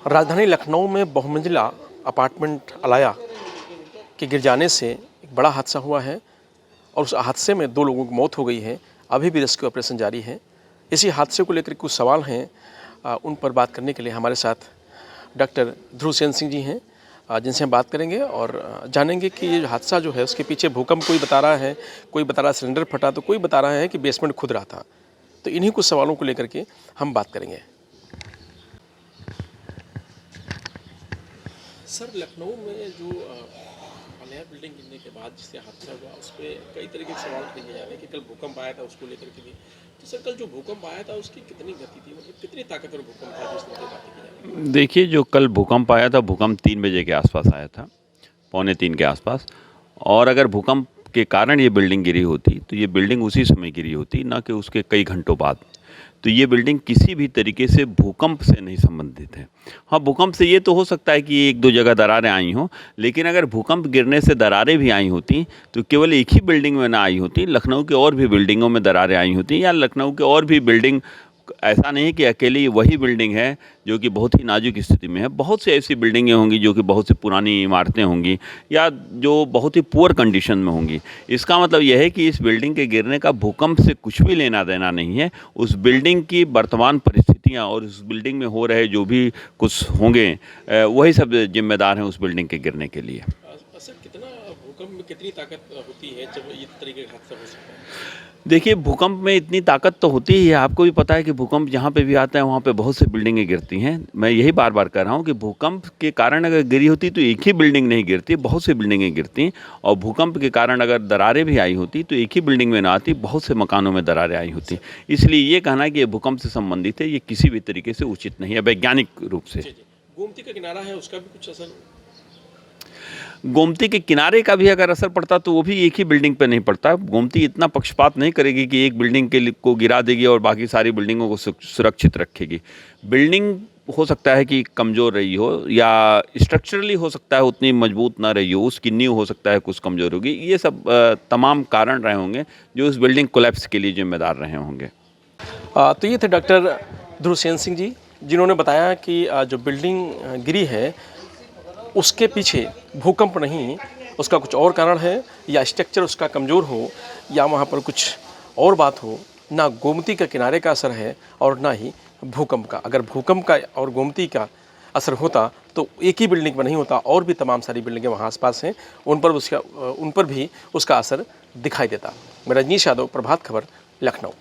राजधानी लखनऊ में बहुमंजिला अपार्टमेंट अलाया के गिर जाने से एक बड़ा हादसा हुआ है और उस हादसे में 2 लोगों की मौत हो गई है। अभी भी रेस्क्यू ऑपरेशन जारी है। इसी हादसे को लेकर कुछ सवाल हैं, उन पर बात करने के लिए हमारे साथ डॉक्टर ध्रुव सेन सिंह जी हैं, जिनसे हम बात करेंगे और जानेंगे कि ये हादसा जो है उसके पीछे भूकंप कोई बता रहा है, कोई बता रहा है सिलेंडर फटा, तो कोई बता रहा है कि बेसमेंट खुद रहा था। तो इन्हीं कुछ सवालों को लेकर के हम बात करेंगे। सर, लखनऊ में जो अलाया बिल्डिंग गिरने के बाद जिससे हादसा हुआ उस पर कई तरह के सवाल किए जा रहे हैं कि कल भूकंप आया था, उसको लेकर के भी। तो सर, कल जो भूकंप आया था उसकी कितनी गति थी, मतलब कितनी ताकतवर भूकंप था जिस तरह की बातें की जा रही है? देखिए, जो कल भूकंप आया था, भूकंप 3 बजे के आसपास आया था, पौने 3 के आसपास। और अगर भूकंप के कारण ये बिल्डिंग गिरी होती तो ये बिल्डिंग उसी समय गिरी होती, ना कि उसके कई घंटों बाद। तो ये बिल्डिंग किसी भी तरीके से भूकंप से नहीं संबंधित है। हाँ, भूकंप से ये तो हो सकता है कि 1-2 जगह दरारें आई हों, लेकिन अगर भूकंप गिरने से दरारें भी आई होती तो केवल एक ही बिल्डिंग में ना आई होती, लखनऊ के और भी बिल्डिंगों में दरारें आई होती, या लखनऊ के और भी बिल्डिंग, ऐसा नहीं है कि अकेली वही बिल्डिंग है जो कि बहुत ही नाजुक स्थिति में है। बहुत सी ऐसी बिल्डिंगें होंगी जो कि बहुत सी पुरानी इमारतें होंगी या जो बहुत ही पुअर कंडीशन में होंगी। इसका मतलब यह है कि इस बिल्डिंग के गिरने का भूकंप से कुछ भी लेना देना नहीं है। उस बिल्डिंग की वर्तमान परिस्थितियाँ और उस बिल्डिंग में हो रहे जो भी कुछ होंगे, वही सब जिम्मेदार हैं उस बिल्डिंग के गिरने के लिए। सर, कितना भूकंप में कितनी ताकत होती है जब ये तरीके का हादसा हो सकता है? देखिए, भूकंप में इतनी ताकत तो होती ही है। आपको भी पता है कि भूकंप जहाँ पे भी आता है वहाँ पे बहुत सी बिल्डिंगें गिरती हैं। मैं यही बार बार कह रहा हूँ कि भूकंप के कारण अगर गिरी होती तो एक ही बिल्डिंग नहीं गिरती, बहुत सी बिल्डिंगें गिरती। और भूकंप के कारण अगर दरारें भी आई होती तो एक ही बिल्डिंग में ना आती, बहुत से मकानों में दरारें आई होती। इसलिए ये कहना कि ये भूकंप से संबंधित है, ये किसी भी तरीके से उचित नहीं है वैज्ञानिक रूप से। गोमती का किनारा है, उसका भी कुछ असर? गोमती के किनारे का भी अगर असर पड़ता तो वो भी एक ही बिल्डिंग पे नहीं पड़ता। गोमती इतना पक्षपात नहीं करेगी कि एक बिल्डिंग को गिरा देगी और बाकी सारी बिल्डिंगों को सुरक्षित रखेगी। बिल्डिंग हो सकता है कि कमज़ोर रही हो या स्ट्रक्चरली हो सकता है उतनी मजबूत ना रही हो, उसकी नींव हो सकता है कुछ कमज़ोर होगी। ये सब तमाम कारण रहे होंगे जो उस बिल्डिंग कोलैप्स के लिए जिम्मेदार रहे होंगे। तो ये थे डॉक्टर ध्रुव सेन सिंह जी, जिन्होंने बताया कि जो बिल्डिंग गिरी है उसके पीछे भूकंप नहीं, उसका कुछ और कारण है, या स्ट्रक्चर उसका कमज़ोर हो या वहाँ पर कुछ और बात हो। ना गोमती का किनारे का असर है और ना ही भूकंप का। अगर भूकंप का और गोमती का असर होता तो एक ही बिल्डिंग पर नहीं होता, और भी तमाम सारी बिल्डिंगें वहाँ आसपास हैं, उन पर भी उसका असर दिखाई देता। मैं रजनीश यादव, प्रभात खबर, लखनऊ।